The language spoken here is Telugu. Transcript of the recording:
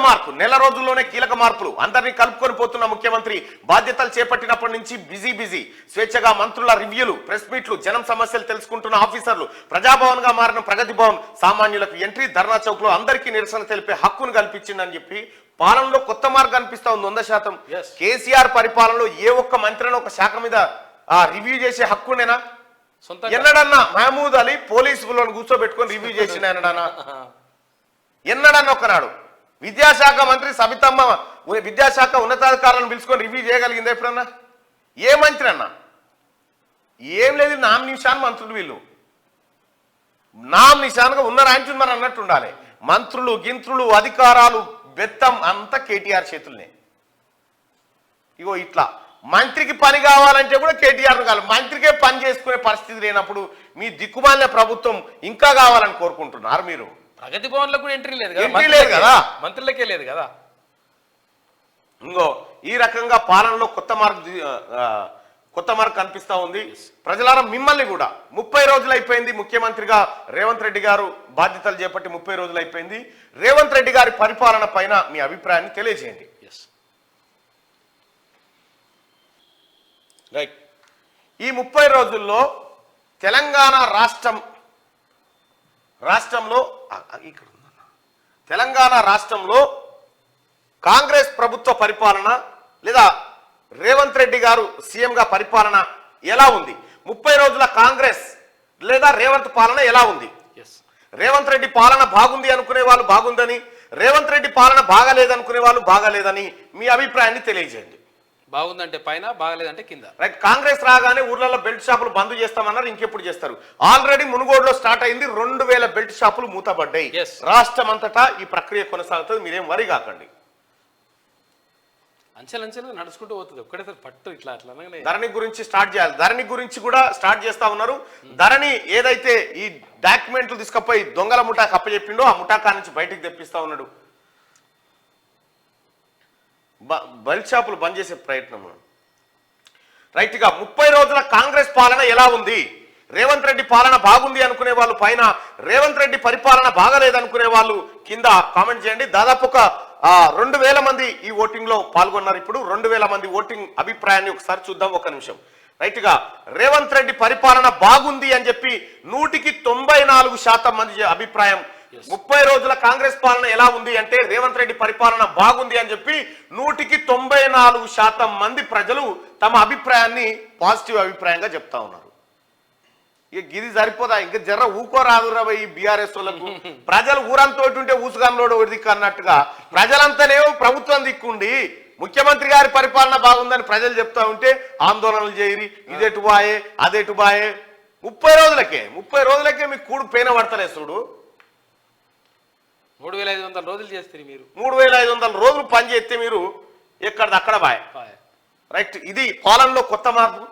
మార్పు, నెల రోజుల్లోనే కీలక మార్పులు. అందరినీ కలుపుకొని పోతున్న ముఖ్యమంత్రి బాధ్యతలు చేపట్టినప్పటి నుంచి బిజీ. స్వేచ్ఛగా మంత్రుల రివ్యూలు, ప్రెస్ మీట్లు, జనం సమస్యలు తెలుసుకుంటున్న ఆఫీసర్లు, ప్రజాభవన్ గా మారిన ప్రగతి భవన్ సామాన్యులకు ఎంట్రీ, ధర్నా చౌక్ లో అందరికీ నిరసన తెలిపే హక్కును కల్పించిందని చెప్పి పాలనలో కొత్త మార్గం అనిపిస్తా ఉంది 100%. కేసీఆర్ పరిపాలనలో ఏ ఒక్క మంత్రిని ఒక శాఖ మీద రివ్యూ చేసే హక్కునేనా? ఎన్నడన్నా మహమూద్ అలీ పోలీసులను కూర్చోబెట్టుకొని రివ్యూ చేసిన ఎన్నడన్నా ఒకనాడు? విద్యాశాఖ మంత్రి సబితమ్మ విద్యాశాఖ ఉన్నతాధికారులను పిలుచుకొని రివ్యూ చేయగలిగింది ఎప్పుడన్నా? ఏ మంత్రి అన్నా? ఏం లేదు, నామినేషన్ మంత్రులు వీళ్ళు నామినేషన్గా ఉన్నారు, అంటున్నారు అన్నట్టు ఉండాలి. మంత్రులు గింత్రులు అధికారాలు బెత్తం అంతా కేటీఆర్ చేతుల్నే. ఇగో ఇట్లా మంత్రికి పని కావాలంటే కూడా కేటీఆర్ కావాలి. మంత్రికే పని చేసుకునే పరిస్థితి లేనప్పుడు మీ దిక్కుమాలిన ప్రభుత్వం ఇంకా కావాలని కోరుకుంటున్నారు మీరు. ప్రగతి భవన్ లో కూడా ఎంట్రీ లేదు కదా, మంత్రులకే లేదు కదా. ఇంకో ఈ రకంగా పాలనలో కొత్త మార్పు కనిపిస్తా ఉంది. ప్రజలారా మిమ్మల్ని కూడా 30 రోజులు అయిపోయింది ముఖ్యమంత్రిగా రేవంత్ రెడ్డి గారు బాధ్యతలు చేపట్టి 30 రోజులు అయిపోయింది. రేవంత్ రెడ్డి గారి పరిపాలన పైన మీ అభిప్రాయాన్ని తెలియజేయండి. రైట్. ఈ 30 రోజుల్లో తెలంగాణ రాష్ట్రంలో కాంగ్రెస్ ప్రభుత్వ పరిపాలన లేదా రేవంత్ రెడ్డి గారు సీఎంగా పరిపాలన ఎలా ఉంది? 30 రోజుల కాంగ్రెస్ లేదా రేవంత్ పాలన ఎలా ఉంది? రేవంత్ రెడ్డి పాలన బాగుంది అనుకునే వాళ్ళు బాగుందని, రేవంత్ రెడ్డి పాలన బాగాలేదనుకునే వాళ్ళు బాగాలేదని మీ అభిప్రాయాన్ని తెలియజేయండి. బాగుందంటే పైన, బాగలేదంటే కింద. రైట్. కాంగ్రెస్ రాగానే ఊర్లలో బెల్ట్ షాపులు బంద్ చేస్తామన్నారు, ఇంకెప్పుడు చేస్తారు? ఆల్రెడీ మునుగోడులో స్టార్ట్ అయింది, 2000 బెల్ట్ షాపులు మూతపడ్డాయి. రాష్ట్రం అంతటా ఈ ప్రక్రియ కొనసాగుతుంది, మీరేం వరి కాకండి. అంచెలంచెలు నడుచుకుంటూ పోతుంది, ఒక్కడేసారి పట్టు ఇట్లా అట్లా. ధరణి గురించి స్టార్ట్ చేయాలి, ధరణి గురించి కూడా స్టార్ట్ చేస్తా ఉన్నారు. ధరణి ఏదైతే ఈ డాక్యుమెంట్లు తీసుకపోయి దొంగల ముఠాకు అప్పచెప్పిండో ఆ ముఠాకా నుంచి బయటికి తెప్పిస్తా ఉన్నాడు. బెల్ట్ షాపులు బంద్ చేసే ప్రయత్నం. రైట్ గా 30 రోజుల కాంగ్రెస్ పాలన ఎలా ఉంది? రేవంత్ రెడ్డి పాలన బాగుంది అనుకునే వాళ్ళు పైన, రేవంత్ రెడ్డి పరిపాలన బాగలేదనుకునే వాళ్ళు కింద కామెంట్ చేయండి. దాదాపు ఒక 2000 మంది ఈ ఓటింగ్ లో పాల్గొన్నారు. ఇప్పుడు 2000 మంది ఓటింగ్ అభిప్రాయాన్ని ఒకసారి చూద్దాం, ఒక నిమిషం. రైట్ గా రేవంత్ రెడ్డి పరిపాలన బాగుంది అని చెప్పి 94% మంది అభిప్రాయం. 30 రోజుల కాంగ్రెస్ పాలన ఎలా ఉంది అంటే రేవంత్ రెడ్డి పరిపాలన బాగుంది అని చెప్పి 94% మంది ప్రజలు తమ అభిప్రాయాన్ని పాజిటివ్ అభిప్రాయంగా చెప్తా ఉన్నారు. ఇక గిది సరిపోదా? ఇంకా జర్ర ఊకోరాదురా ఈ బీఆర్ఎస్ వాళ్ళకు. ప్రజలు ఊరంతా ఉంటే ఊసుగాంలోడు దిక్కు అన్నట్టుగా ప్రజలంతానేమో ప్రభుత్వం దిక్కుండి ముఖ్యమంత్రి గారి పరిపాలన బాగుందని ప్రజలు చెప్తా ఉంటే ఆందోళనలు చేయరి, ఇదెటు బాయే అదెటు బాయే. 30 రోజులకే మీకు కూడు పేన పడతలే చూడు. 3500 రోజులు చేస్తారు మీరు. 3500 రోజులు పని చేస్తే మీరు ఎక్కడిదక్కడ బాయ్. రైట్. ఇది పాలనలో కొత్త మార్పు.